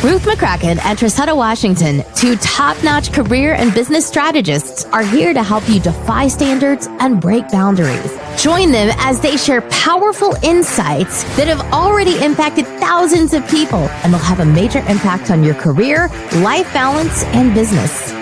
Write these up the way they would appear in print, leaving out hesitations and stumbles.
Ruth McCracken and Trissetta Washington, two top-notch career and business strategists, are here to help you defy standards and break boundaries. Join them as they share powerful insights that have already impacted thousands of people and will have a major impact on your career, life balance, and business.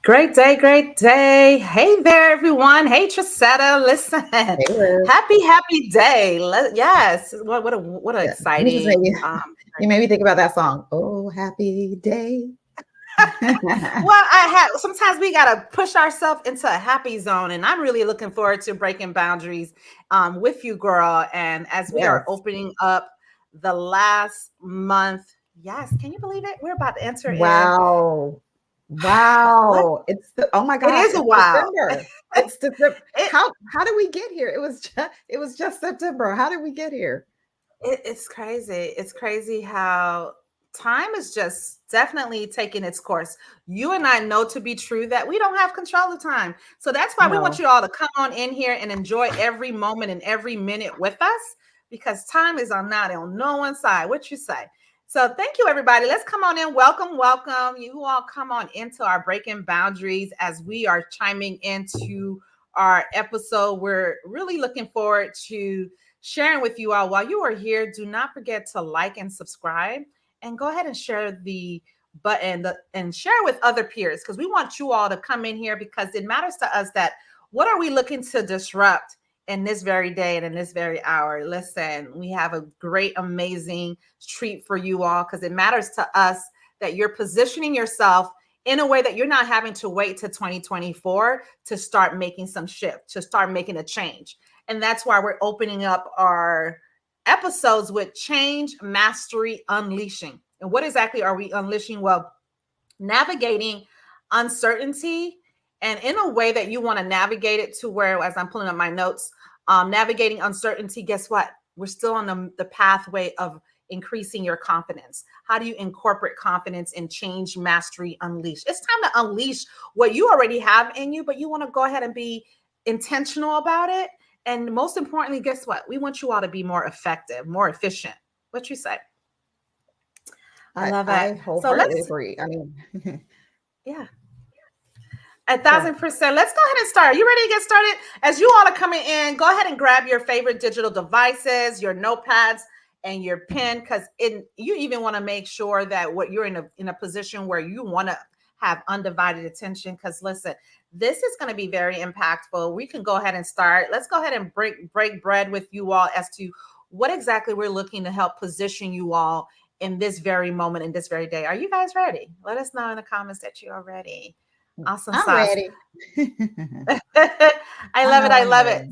Great day, great day. Hey there, everyone. Hey, Trissetta. Listen, happy day. Yes, what an exciting. You made me think about that song. Oh, happy day. Well, sometimes we gotta push ourselves into a happy zone, and I'm really looking forward to breaking boundaries with you, girl. And as we are opening up the last month, yes, can you believe it? We're about to enter in. Wow. It's oh my God. It is a wow. December. It's December. How did we get here? It was just September. How did we get here? It's crazy. It's crazy how time is just definitely taking its course. You and I know to be true that we don't have control of time. So that's why we want you all to come on in here and enjoy every moment and every minute with us, because time is not on no one side. What you say? So thank you, everybody. Let's come on in. Welcome. You all come on into our Breaking Boundaries as we are chiming into our episode. We're really looking forward to sharing with you all. While you are here, do not forget to like and subscribe, and go ahead and share the button and share with other peers, because we want you all to come in here, because it matters to us that what are we looking to disrupt in this very day and in this very hour. Listen, we have a great, amazing treat for you all, because it matters to us that you're positioning yourself in a way that you're not having to wait to 2024 to start making some shift, to start making a change. And that's why we're opening up our episodes with Change, Mastery, Unleashing. And what exactly are we unleashing? Well, navigating uncertainty, and in a way that you want to navigate it to where, as I'm pulling up my notes, navigating uncertainty, guess what? We're still on the pathway of increasing your confidence. How do you incorporate confidence in Change, Mastery, Unleash? It's time to unleash what you already have in you, but you want to go ahead and be intentional about it. And most importantly, guess what? We want you all to be more effective, more efficient. What you say? I love it. I wholeheartedly agree. I mean, yeah. 1,000%. Let's go ahead and start. You ready to get started? As you all are coming in, go ahead and grab your favorite digital devices, your notepads, and your pen, because you even want to make sure that what you're in a position where you want to have undivided attention. Because listen, this is going to be very impactful. We can go ahead and start. Let's go ahead and break bread with you all as to what exactly we're looking to help position you all in this very moment, in this very day. Are you guys ready? Let us know in the comments that you are ready. Awesome. I'm ready. I love it.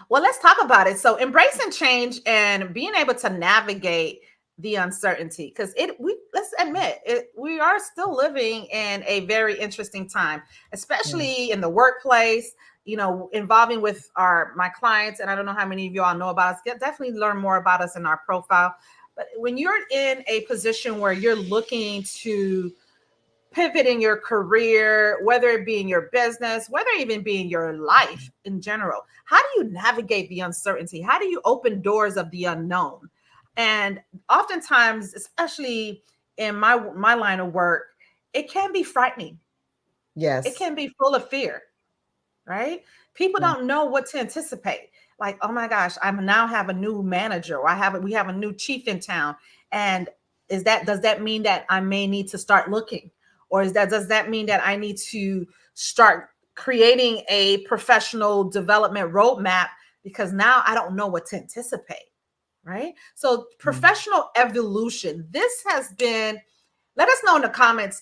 Well, let's talk about it. So embracing change and being able to navigate the uncertainty, because let's admit it, we are still living in a very interesting time, especially in the workplace, involving with my clients. And I don't know how many of you all know about us. Definitely learn more about us in our profile. But when you're in a position where you're looking to pivot in your career, whether it be in your business, whether it even be in your life in general, how do you navigate the uncertainty? How do you open doors of the unknown? And oftentimes, especially in my line of work, it can be frightening. Yes. It can be full of fear, right? People don't know what to anticipate. Like, oh my gosh, I now have a new manager, or we have a new chief in town. And does that mean that I may need to start looking? Or does that mean that I need to start creating a professional development roadmap, because now I don't know what to anticipate, right? So professional evolution, this has been, let us know in the comments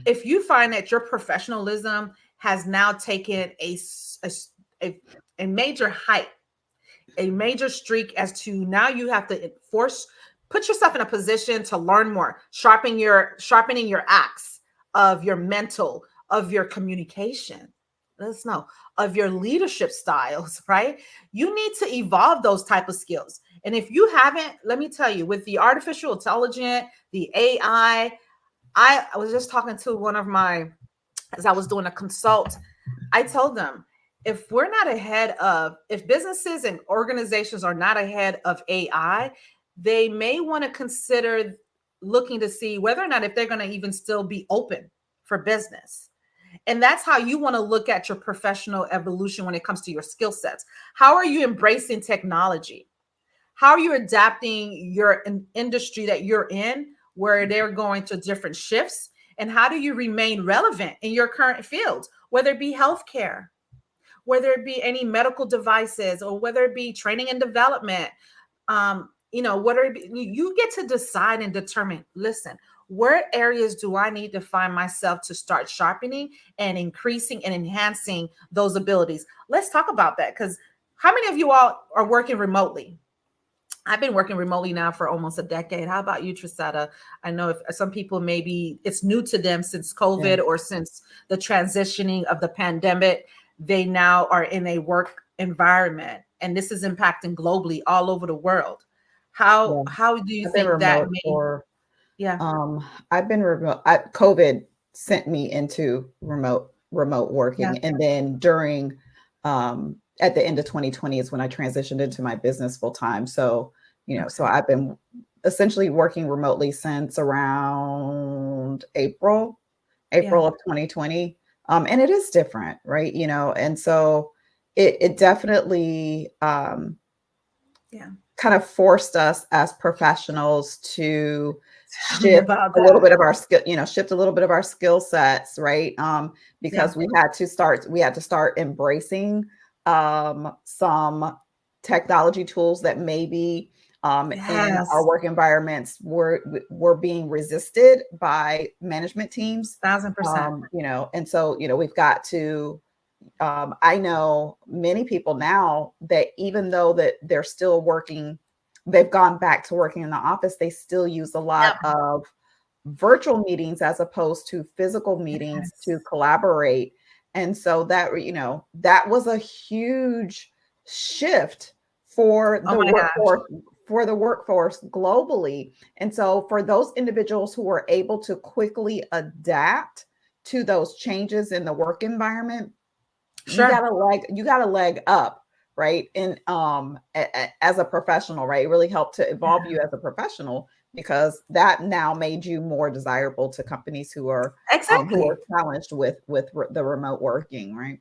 if you find that your professionalism has now taken a major height, a major streak, as to now you have to put yourself in a position to learn more, sharpening your axe of your mental, of your communication, let us know, of your leadership styles, right? You need to evolve those type of skills. And if you haven't, let me tell you, with the artificial intelligence, the AI, I was just talking to one of as I was doing a consult, I told them, if we're not ahead of, if businesses and organizations are not ahead of AI, they may want to consider looking to see whether or not if they're going to even still be open for business. And that's how you want to look at your professional evolution when it comes to your skill sets. How are you embracing technology? How are you adapting your industry that you're in, where they're going to different shifts? And how do you remain relevant in your current field, whether it be healthcare, whether it be any medical devices, or whether it be training and development? Whether it be, you get to decide and determine, listen, where areas do I need to find myself to start sharpening and increasing and enhancing those abilities? Let's talk about that, because how many of you all are working remotely? I've been working remotely now for almost a decade. How about you, Trisetta? I know if some people, maybe it's new to them since COVID or since the transitioning of the pandemic, they now are in a work environment, and this is impacting globally all over the world. How do you think that may? I've been remote. COVID sent me into remote working, and then during at the end of 2020 is when I transitioned into my business full time. So, so I've been essentially working remotely since around April of 2020. And it is different, right? And so it definitely kind of forced us as professionals to shift a little bit of our skill sets, right? Because we had to start embracing some technology tools that maybe in our work environments were being resisted by management teams. 1,000%. And so, we've got to, I know many people now that even though that they're still working, they've gone back to working in the office, they still use a lot of virtual meetings as opposed to physical meetings to collaborate. And so that, that was a huge shift for the workforce globally. And so for those individuals who were able to quickly adapt to those changes in the work environment, you got a leg up, right? And as a professional, right? It really helped to evolve you as a professional, because that now made you more desirable to companies who are challenged with the remote working, right?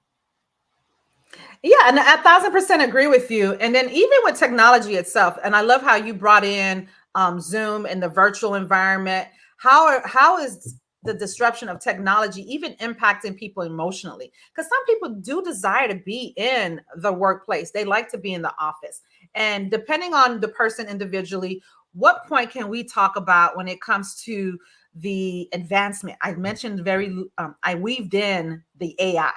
Yeah, and 1,000% agree with you. And then even with technology itself, and I love how you brought in Zoom and the virtual environment. How is the disruption of technology even impacting people emotionally? Because some people do desire to be in the workplace. They like to be in the office. And depending on the person individually, what point can we talk about when it comes to the advancement? I mentioned I weaved in the AI,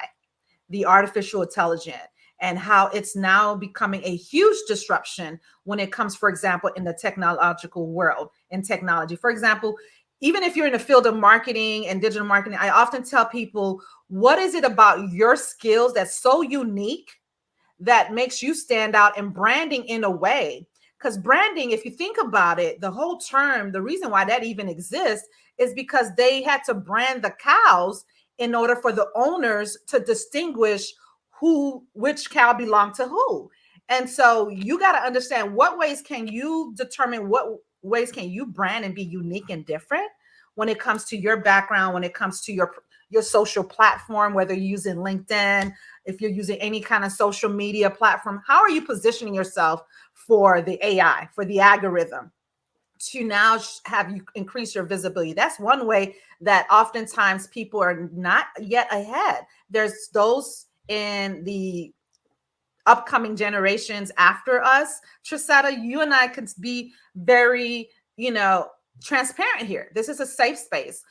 the artificial intelligence, and how it's now becoming a huge disruption when it comes, for example, in the technological world, in technology. For example, even if you're in the field of marketing and digital marketing, I often tell people, what is it about your skills that's so unique that makes you stand out in branding in a way? Because branding, if you think about it, the whole term, the reason why that even exists is because they had to brand the cows in order for the owners to distinguish which cow belonged to who. And so you got to understand, what ways can you determine, what ways can you brand and be unique and different when it comes to your background, when it comes to your social platform, whether you're using LinkedIn, if you're using any kind of social media platform. How are you positioning yourself for the AI, for the algorithm, to now have you increase your visibility? That's one way that oftentimes people are not yet ahead. There's those in the upcoming generations after us. Trisetta, you and I could be very, transparent here. This is a safe space.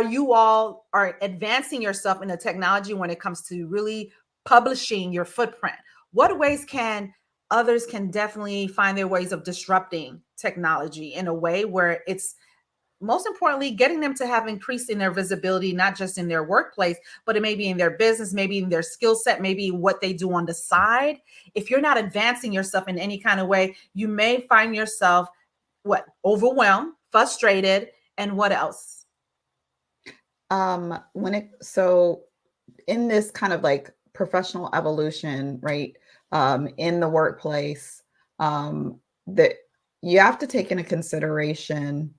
You all are advancing yourself in the technology when it comes to really publishing your footprint? What ways can others can definitely find their ways of disrupting technology in a way where it's, most importantly, getting them to have increase in their visibility, not just in their workplace, but it may be in their business, maybe in their skill set, maybe what they do on the side. If you're not advancing yourself in any kind of way, you may find yourself overwhelmed, frustrated, and what else? So in this kind of like professional evolution, right, in the workplace, that you have to take into consideration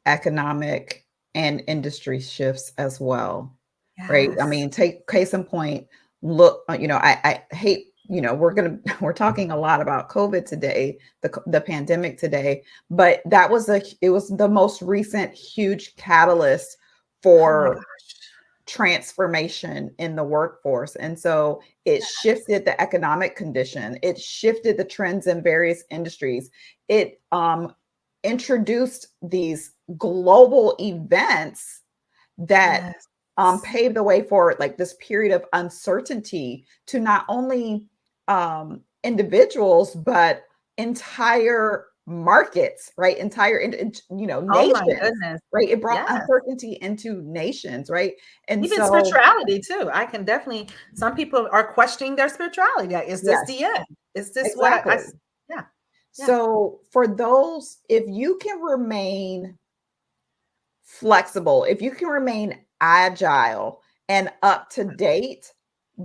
economic and industry shifts as well, right? I Yes. mean, take case in point, look, I hate, we're talking a lot about COVID today, the pandemic today, but it was the most recent huge catalyst Oh my for gosh. transformation in the workforce. And so it shifted the economic condition, it shifted the trends in various industries. It introduced these global events that Yes. paved the way for like this period of uncertainty to not only individuals, but entire markets, right? Oh my Nations, goodness. right? It brought Yes. uncertainty into nations, right? And Even so, spirituality too. I can definitely, some people are questioning their spirituality. Like, is this yes, the end? Is this what exactly. yeah. Yeah. So for those, if you can remain flexible, if you can remain agile and up to date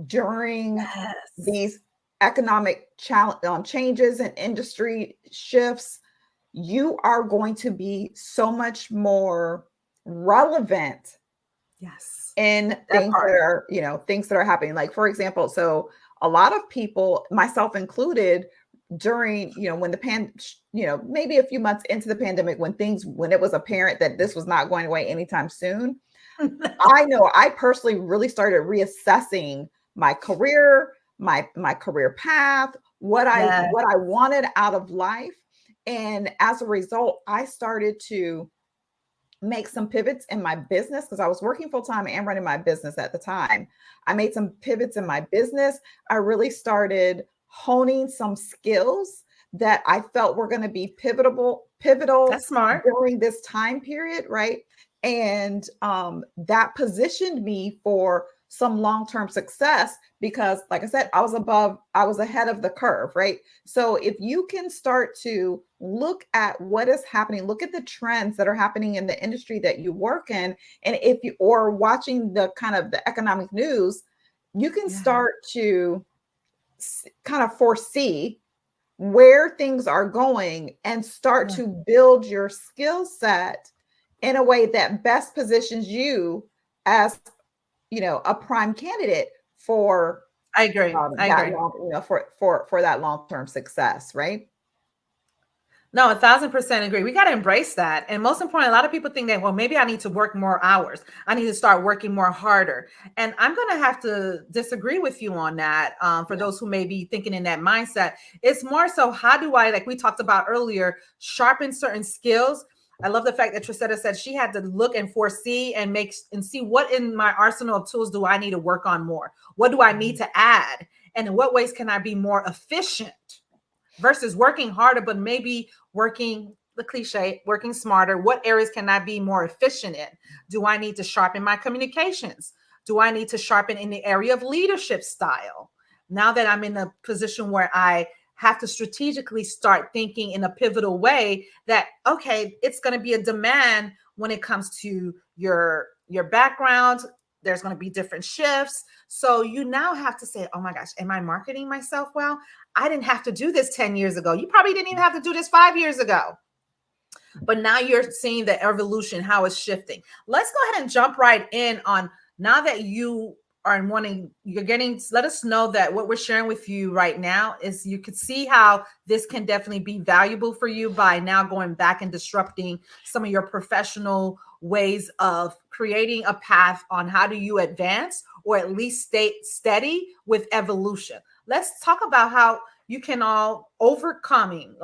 during Yes. these economic changes and industry shifts, you are going to be so much more relevant Yes. in That part. things that are happening. Like, for example, so a lot of people, myself included, during, when maybe a few months into the pandemic, when it was apparent that this was not going away anytime soon, I know I personally really started reassessing my career, my career path, Yes. what I wanted out of life. And as a result, I started to make some pivots in my business because I was working full time and running my business at the time. I made some pivots in my business. I really started honing some skills that I felt were going to be pivotal That's smart. during this time period, right? And that positioned me for some long-term success because, like I said, I was ahead of the curve, right? So if you can start to look at what is happening, look at the trends that are happening in the industry that you work in, and if you or watching the kind of the economic news, you can Yeah. start to kind of foresee where things are going and start Yeah. to build your skill set in a way that best positions you as, a prime candidate for I agree. I that agree. long, for that long-term success, right? No, 1,000% agree. We got to embrace that. And most important, a lot of people think that, well, maybe I need to work more hours. I need to start working more harder. And I'm going to have to disagree with you on that. For Yeah. those who may be thinking in that mindset, it's more so, how do I, like we talked about earlier, sharpen certain skills? I love the fact that Trisetta said she had to look and foresee and see what in my arsenal of tools do I need to work on more? What do I need to add? And in what ways can I be more efficient? Versus working harder, but maybe working the cliche, working smarter. What areas can I be more efficient in? Do I need to sharpen my communications? Do I need to sharpen in the area of leadership style? Now that I'm in a position where I have to strategically start thinking in a pivotal way that, okay, it's going to be a demand when it comes to your background. There's going to be different shifts. So you now have to say, oh my gosh, am I marketing myself well? I didn't have to do this 10 years ago. You probably didn't even have to do this 5 years ago. But now you're seeing the evolution, how it's shifting. Let's go ahead and jump right in on, now that you are wanting, let us know that what we're sharing with you right now is, you could see how this can definitely be valuable for you by now going back and disrupting some of your professional ways of creating a path on how do you advance or at least stay steady with evolution. Let's talk about how you can all overcoming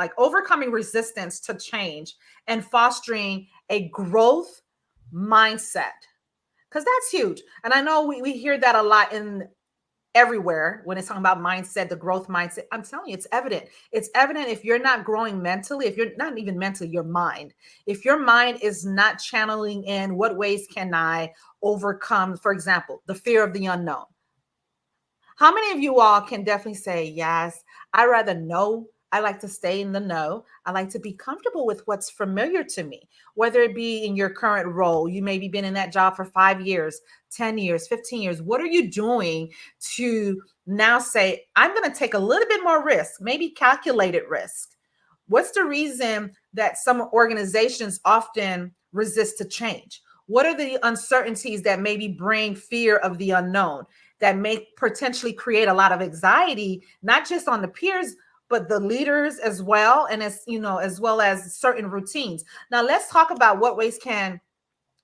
resistance to change and fostering a growth mindset, because that's huge. And I know we hear that a lot in everywhere when it's talking about mindset, the growth mindset. I'm telling you, it's evident. It's evident if you're not growing mentally, if you're not even mentally, your mind, if your mind is not channeling in what ways can I overcome, for example, the fear of the unknown. How many of you all can definitely say, yes, I rather know I like to stay in the know. I like to be comfortable with what's familiar to me, whether it be in your current role. You maybe been in that job for 5 years, 10 years, 15 years. What are you doing to now say, I'm going to take a little bit more risk, maybe calculated risk? What's the reason that some organizations often resist to change? What are the uncertainties that maybe bring fear of the unknown, that may potentially create a lot of anxiety, not just on the peers, but the leaders as well, and as well as certain routines? Now, let's talk about what ways can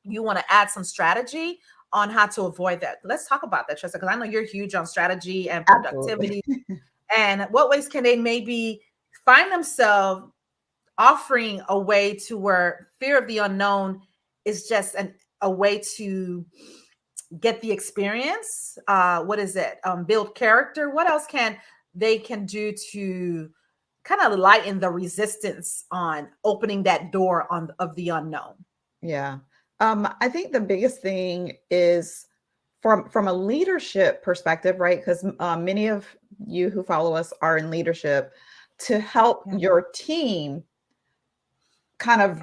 you want to add some strategy on how to avoid that. Let's talk about that, Tressa, because I know you're huge on strategy and productivity. Absolutely. And what ways can they maybe find themselves offering a way to where fear of the unknown is just a way to get the experience? What is it? Build character. What else can do to kind of lighten the resistance on opening that door of the unknown? Yeah. I think the biggest thing is from a leadership perspective, right? Because many of you who follow us are in leadership, to help your team kind of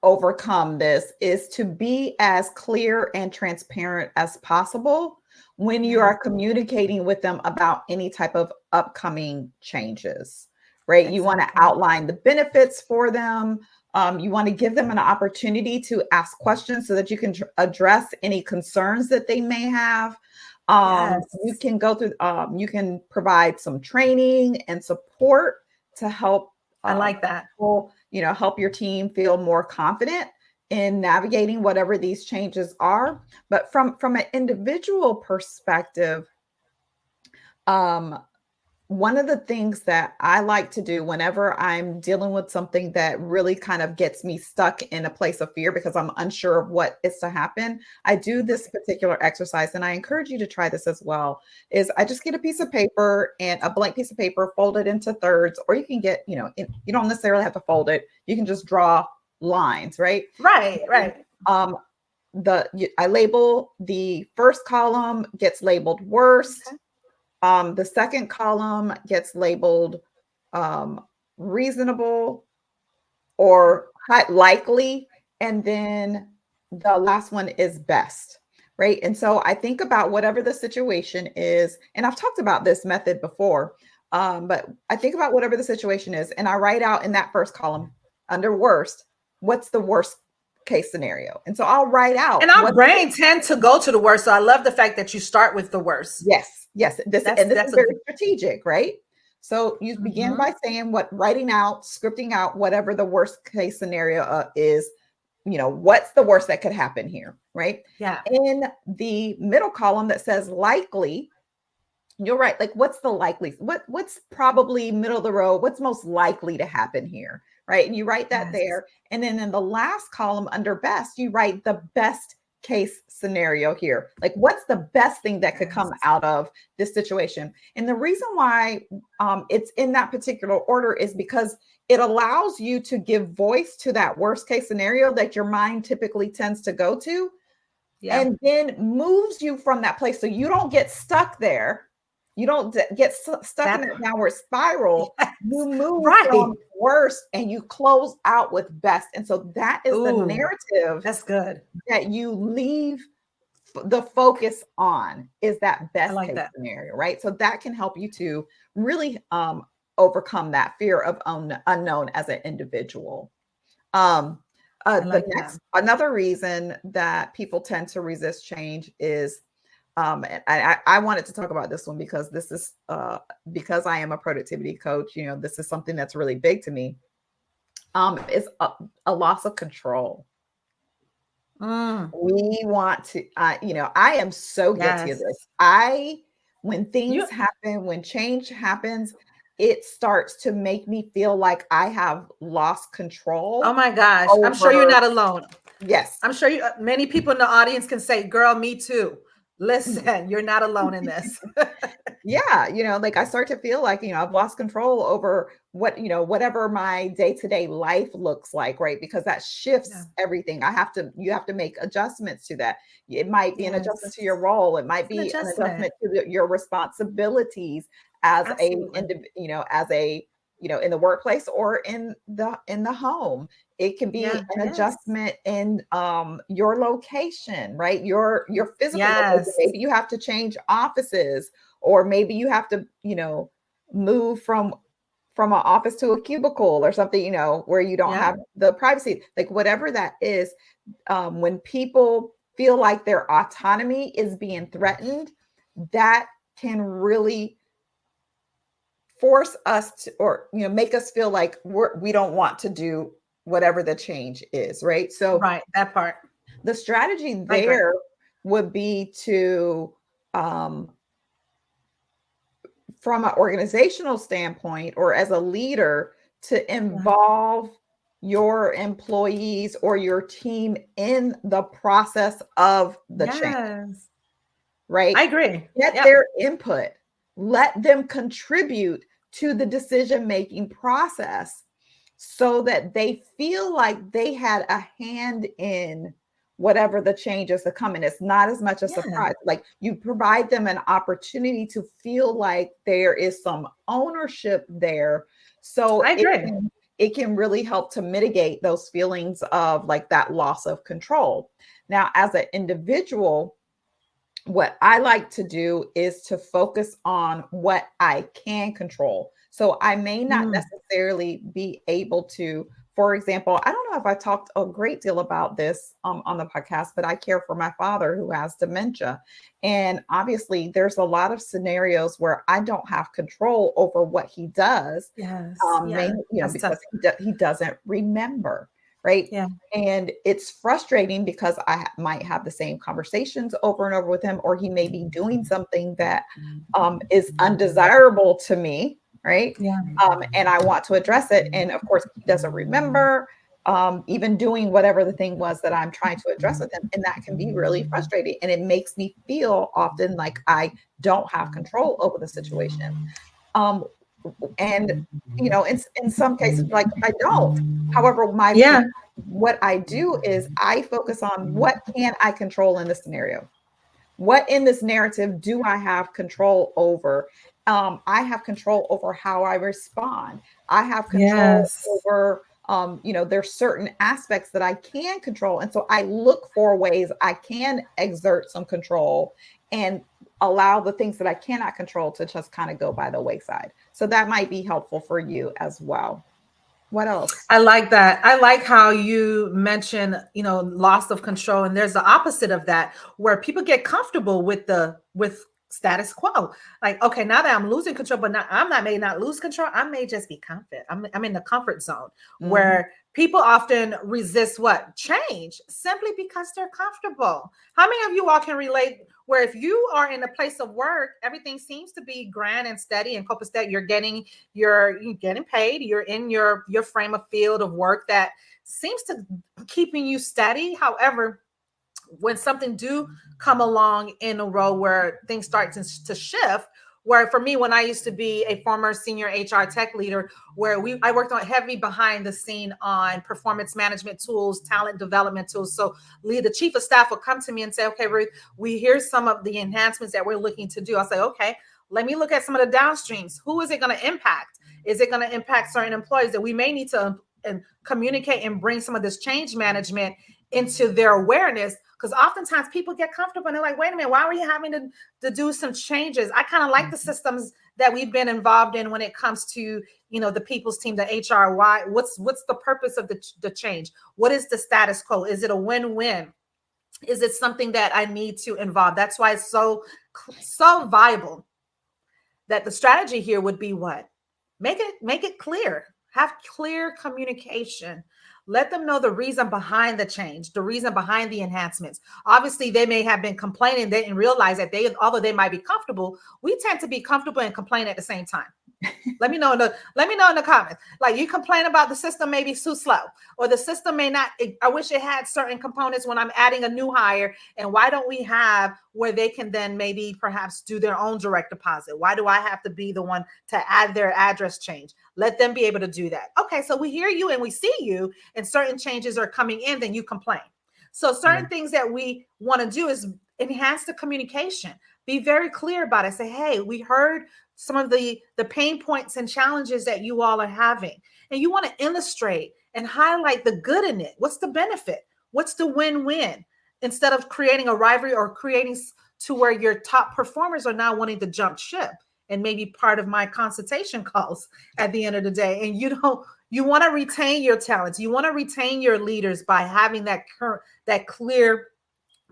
overcome this is to be as clear and transparent as possible when you are communicating with them about any type of upcoming changes, right? Exactly. You want to outline the benefits for them. You want to give them an opportunity to ask questions so that you can address any concerns that they may have. You can go through, you can provide some training and support to help. I like that. People, help your team feel more confident in navigating whatever these changes are. But from an individual perspective, one of the things that I like to do whenever I'm dealing with something that really kind of gets me stuck in a place of fear because I'm unsure of what is to happen, I do this particular exercise, and I encourage you to try this as well, is I just get a piece of paper, and a blank piece of paper, fold it into thirds, or you can get, you don't necessarily have to fold it. You can just draw lines, right? Right. I label the first column gets labeled worst. Okay. The second column gets labeled reasonable or likely. And then the last one is best, right? And so I think about whatever the situation is, and I've talked about this method before, but I think about whatever the situation is, and I write out in that first column under worst, what's the worst case scenario? And so I'll write out. And our brain tend to go to the worst. So I love the fact that you start with the worst. Yes. This is very strategic, right? So you begin by saying writing out, scripting out whatever the worst case scenario is, what's the worst that could happen here, right? Yeah. In the middle column that says likely, you'll write like, what's the likely, what's probably middle of the road, what's most likely to happen here, right? And you write that there. And then in the last column under best, you write the best case scenario here. Like, what's the best thing that could come out of this situation? And the reason why it's in that particular order is because it allows you to give voice to that worst case scenario that your mind typically tends to go to, and then moves you from that place. So you don't get stuck there. You don't get stuck in that downward spiral. Yes. You move from worst and you close out with best. And so that is the narrative. That's good. That you leave the focus on, is that best case scenario, right? So that can help you to really overcome that fear of unknown as an individual. Another reason that people tend to resist change is, and I wanted to talk about this one because this is because I am a productivity coach. This is something that's really big to me. Is a loss of control. We want to, I am so guilty of this. When things happen, when change happens, it starts to make me feel like I have lost control. Oh my gosh. I'm sure you're not alone. Yes. I'm sure many people in the audience can say, girl, me too. Listen, you're not alone in this. Yeah. Like I start to feel like, I've lost control over whatever my day-to-day life looks like, right? Because that shifts everything. You have to make adjustments to that. It might be an adjustment to your role. It might be an adjustment to your responsibilities as as a in the workplace or in the home. It can be an adjustment in your location, right? Your physical location. Maybe you have to change offices, or maybe you have to, move from an office to a cubicle or something, where you don't have the privacy, like whatever that is. When people feel like their autonomy is being threatened, that can really force us to, or make us feel like we don't want to do whatever the change is, right? So that part. The strategy there would be to from an organizational standpoint, or as a leader, to involve your employees or your team in the process of the change. Right? I agree. Get their input. Let them contribute to the decision-making process so that they feel like they had a hand in whatever the changes that come in. It's not as much a surprise. Like, you provide them an opportunity to feel like there is some ownership there. So I agree. It can really help to mitigate those feelings of like that loss of control. Now, as an individual, what I like to do is to focus on what I can control. So I may not necessarily be able to, for example, I don't know if I talked a great deal about this on the podcast, but I care for my father who has dementia. And obviously there's a lot of scenarios where I don't have control over what he does. Mainly, because he doesn't remember. Right. Yeah. And it's frustrating because I might have the same conversations over and over with him, or he may be doing something that is undesirable to me. Right. Yeah. And I want to address it. And of course, he doesn't remember even doing whatever the thing was that I'm trying to address with him. And that can be really frustrating. And it makes me feel often like I don't have control over the situation. And in some cases, like, I don't. However, what I do is I focus on what can I control in this scenario. What in this narrative do I have control over? I have control over how I respond. I have control over there's certain aspects that I can control. And so I look for ways I can exert some control and allow the things that I cannot control to just kind of go by the wayside. So that might be helpful for you as well. What else? I like that. I like how you mentioned, loss of control. And there's the opposite of that, where people get comfortable with status quo. Like, okay, now that I'm losing control, but may not lose control. I may just be confident. I'm in the comfort zone where people often resist change simply because they're comfortable. How many of you all can relate where if you are in a place of work, everything seems to be grand and steady and copacetic, you're getting paid, you're in your frame of field of work that seems to keeping you steady. However, when something do come along in a role where things start to shift, where for me, when I used to be a former senior HR tech leader, where I worked on heavy behind the scene on performance management tools, talent development tools. So the chief of staff would come to me and say, okay, Ruth, here's some of the enhancements that we're looking to do. I'll say, okay, let me look at some of the downstreams. Who is it going to impact? Is it going to impact certain employees that we may need to communicate and bring some of this change management into their awareness? Because oftentimes people get comfortable and they're like, wait a minute, why are we having to do some changes? I kind of like the systems that we've been involved in when it comes to, the people's team, the HR. Why? What's the purpose of the change? What is the status quo? Is it a win-win? Is it something that I need to involve? That's why it's so viable that the strategy here would be what? Make it clear. Have clear communication. Let them know the reason behind the change, the reason behind the enhancements. Obviously, they may have been complaining. They didn't realize that although they might be comfortable, we tend to be comfortable and complain at the same time. Let me know in the comments. Like, you complain about the system may be too slow, or the system may not. I wish it had certain components when I'm adding a new hire. And why don't we have where they can then maybe perhaps do their own direct deposit? Why do I have to be the one to add their address change? Let them be able to do that. Okay, so we hear you and we see you, and certain changes are coming in, then you complain. So certain things that we want to do is enhance the communication. Be very clear about it. Say, hey, we heard some of the pain points and challenges that you all are having. And you want to illustrate and highlight the good in it. What's the benefit? What's the win-win? Instead of creating a rivalry or creating to where your top performers are now wanting to jump ship and maybe part of my consultation calls at the end of the day. And you want to retain your talents. You want to retain your leaders by having that clear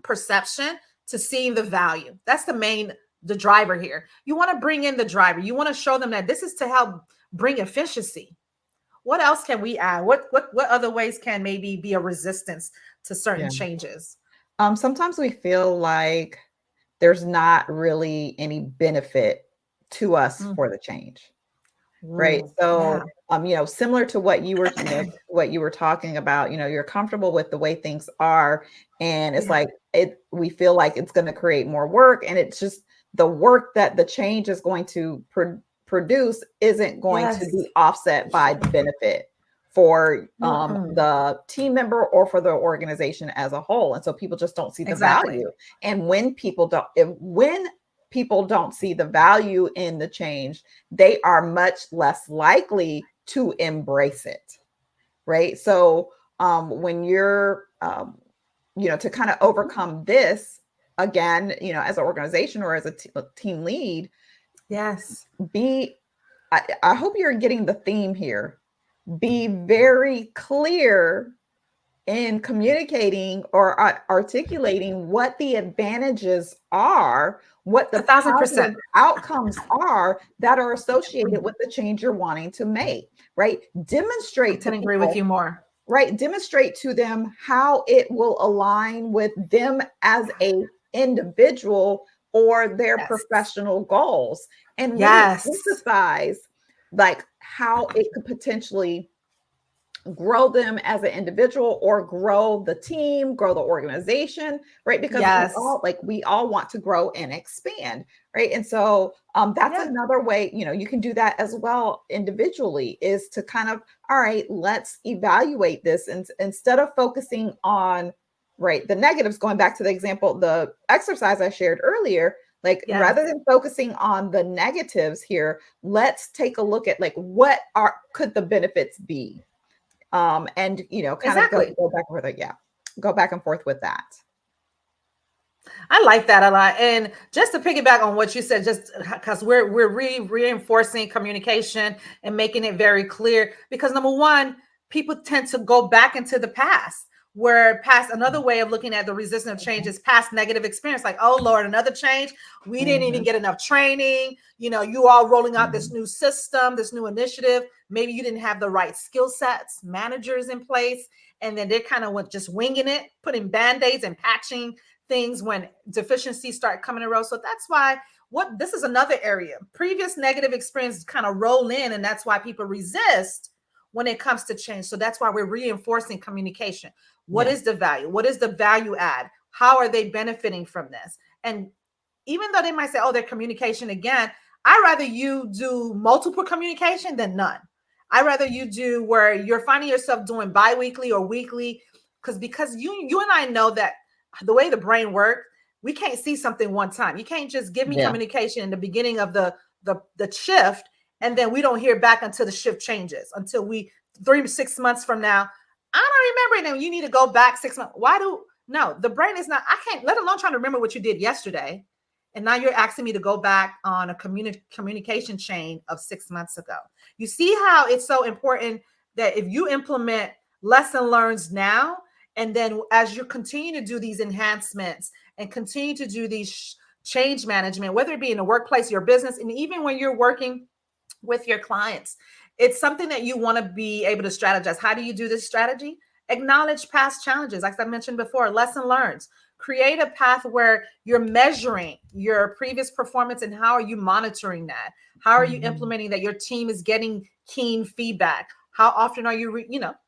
perception to seeing the value. That's the driver here. You want to bring in the driver. You want to show them that this is to help bring efficiency. What else can we add? What other ways can maybe be a resistance to certain changes? Sometimes we feel like there's not really any benefit to us for the change. Right. So, similar to what you were talking about, you're comfortable with the way things are. And it's like we feel like it's going to create more work. And it's just the work that the change is going to produce isn't going to be offset by the benefit for the team member or for the organization as a whole. And so people just don't see the value. And when people don't see the value in the change, they are much less likely to embrace it. Right. So when you're, to kind of overcome this again, as an organization or as a team lead. Yes. I hope you're getting the theme here. Be very clear in communicating or articulating what the advantages are, what the 1,000% outcomes are that are associated with the change you're wanting to make, right? Demonstrate to agree with you more. Right. Demonstrate to them how it will align with them as a individual or their professional goals, and really emphasize like how it could potentially grow them as an individual or grow the team, grow the organization, right? Because we all want to grow and expand, right? And so that's another way, you can do that as well individually, is to kind of, all right, let's evaluate this. And instead of focusing on, right, the negatives, going back to the example, the exercise I shared earlier, like rather than focusing on the negatives here, let's take a look at like, what could the benefits be? And kind of go back with it. Yeah. Go back and forth with that. I like that a lot. And just to piggyback on what you said, just because we're reinforcing communication and making it very clear, because number one, people tend to go back into the past, where past another way of looking at the resistance of change is past negative experience. Like, oh Lord, another change. We didn't even get enough training. You all rolling out this new system, this new initiative. Maybe you didn't have the right skill sets, managers in place. And then they kind of just winging it, putting band-aids and patching things when deficiencies start coming in a row. So that's why this is another area. Previous negative experiences kind of roll in, and that's why people resist when it comes to change. So that's why we're reinforcing communication. What is the value? What is the value add? How are they benefiting from this? And even though they might say, oh, their communication again, I'd rather you do multiple communication than none. I'd rather you do where you're finding yourself doing bi-weekly or weekly, because you and I know that the way the brain works, we can't see something one time. You can't just give me communication in the beginning of the shift, and then we don't hear back until the shift changes, until 3 to 6 months from now. I don't remember it. And you need to go back 6 months. No, the brain is not, I can't, let alone trying to remember what you did yesterday. And now you're asking me to go back on a communication chain of 6 months ago. You see how it's so important that if you implement lesson learns now, and then as you continue to do these enhancements and continue to do these change management, whether it be in the workplace, your business, and even when you're working with your clients, it's something that you want to be able to strategize. How do you do this strategy? Acknowledge past challenges. Like I mentioned before, lesson learned. Create a path where you're measuring your previous performance and how are you monitoring that? How are you implementing that your team is getting keen feedback? How often are you,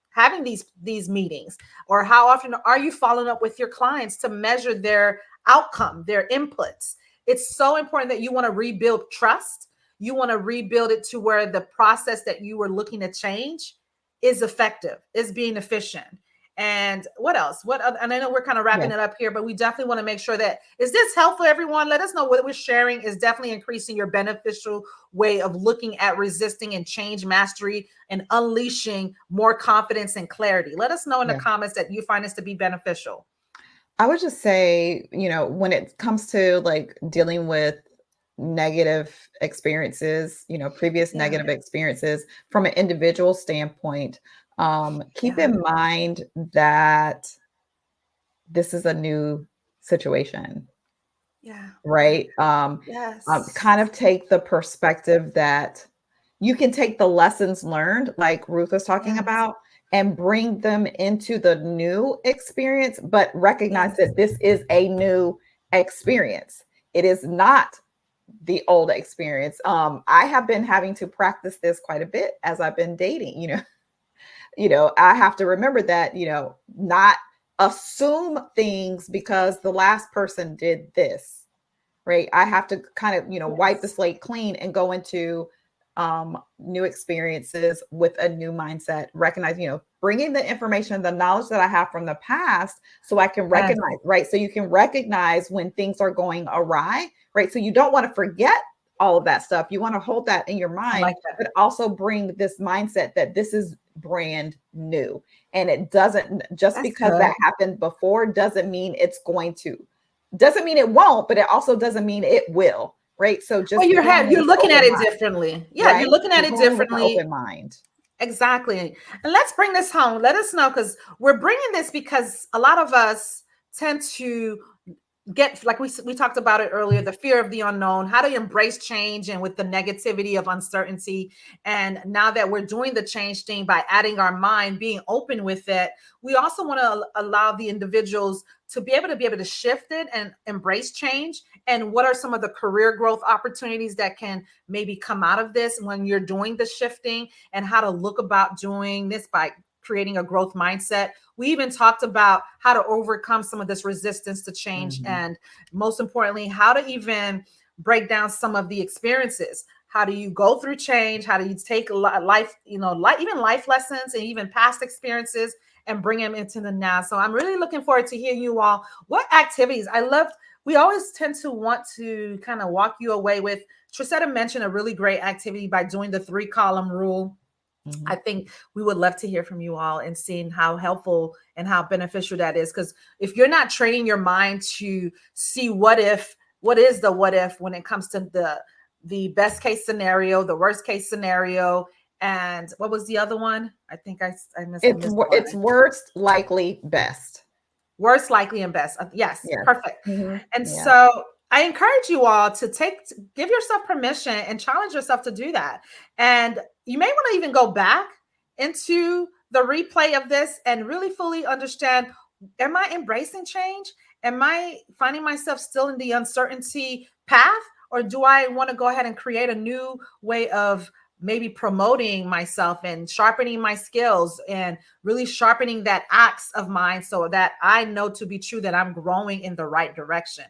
having these meetings? Or how often are you following up with your clients to measure their outcome, their inputs? It's so important that you want to rebuild trust. You want to rebuild it to where the process that you were looking to change is effective, is being efficient. And what else? And I know we're kind of wrapping it up here, but we definitely want to make sure that, is this helpful, everyone? Let us know what we're sharing is definitely increasing your beneficial way of looking at resisting and change mastery and unleashing more confidence and clarity. Let us know in the comments that you find this to be beneficial. I would just say, when it comes to like dealing with negative experiences, previous negative experiences from an individual standpoint, keep in mind that this is a new situation. Right. Kind of take the perspective that you can take the lessons learned, like Ruth was talking about, and bring them into the new experience, but recognize that this is a new experience. It is not the old experience. I have been having to practice this quite a bit as I've been dating, I have to remember that, not assume things because the last person did this, right? I have to kind of, wipe the slate clean and go into new experiences with a new mindset, recognize, bringing the information, the knowledge that I have from the past so I can recognize, right? So you can recognize when things are going awry, right? So you don't want to forget all of that stuff. You want to hold that in your mind, but also bring this mindset that this is brand new. And it doesn't, just because that happened before doesn't mean it won't, but it also doesn't mean it will. Right. So just you're looking at it differently. Yeah, right? You're looking at it differently. Open mind. Exactly. And let's bring this home. Let us know, because we're bringing this because a lot of us tend to get, like we talked about it earlier, the fear of the unknown, how to embrace change and with the negativity of uncertainty. And now that we're doing the change thing by adding our mind, being open with it, we also want to allow the individuals to be able to shift it and embrace change. And what are some of the career growth opportunities that can maybe come out of this when you're doing the shifting, and how to look about doing this by creating a growth mindset. We even talked about how to overcome some of this resistance to change. And most importantly, how to even break down some of the experiences. How do you go through change? How do you take life, even life lessons and even past experiences and bring them into the now? So I'm really looking forward to hearing you all. What activities? We always tend to want to kind of walk you away with. Trissetta mentioned a really great activity by doing the 3-column rule. I think we would love to hear from you all and seeing how helpful and how beneficial that is. Because if you're not training your mind to see what is the what if when it comes to the best case scenario, the worst case scenario, and what was the other one? I think I missed. It's worst, likely, best. Worst, likely, and best. Yes. Perfect. And so I encourage you all to give yourself permission and challenge yourself to do that. And you may want to even go back into the replay of this and really fully understand, am I embracing change? Am I finding myself still in the uncertainty path? Or do I want to go ahead and create a new way of maybe promoting myself and sharpening my skills and really sharpening that axe of mine so that I know to be true that I'm growing in the right direction?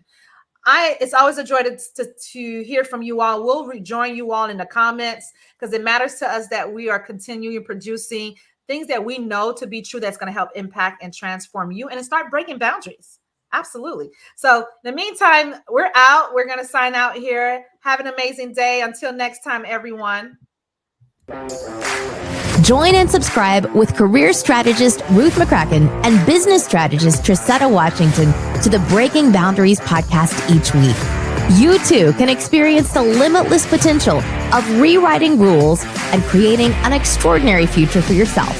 It's always a joy to hear from you all. We'll rejoin you all in the comments, because it matters to us that we are continuing producing things that we know to be true that's going to help impact and transform you and start breaking boundaries. Absolutely. So in the meantime, we're out. We're going to sign out here. Have an amazing day. Until next time, everyone. Join and subscribe with career strategist Ruth McCracken and business strategist Trissetta Washington to the Breaking Boundaries podcast each week. You too can experience the limitless potential of rewriting rules and creating an extraordinary future for yourself.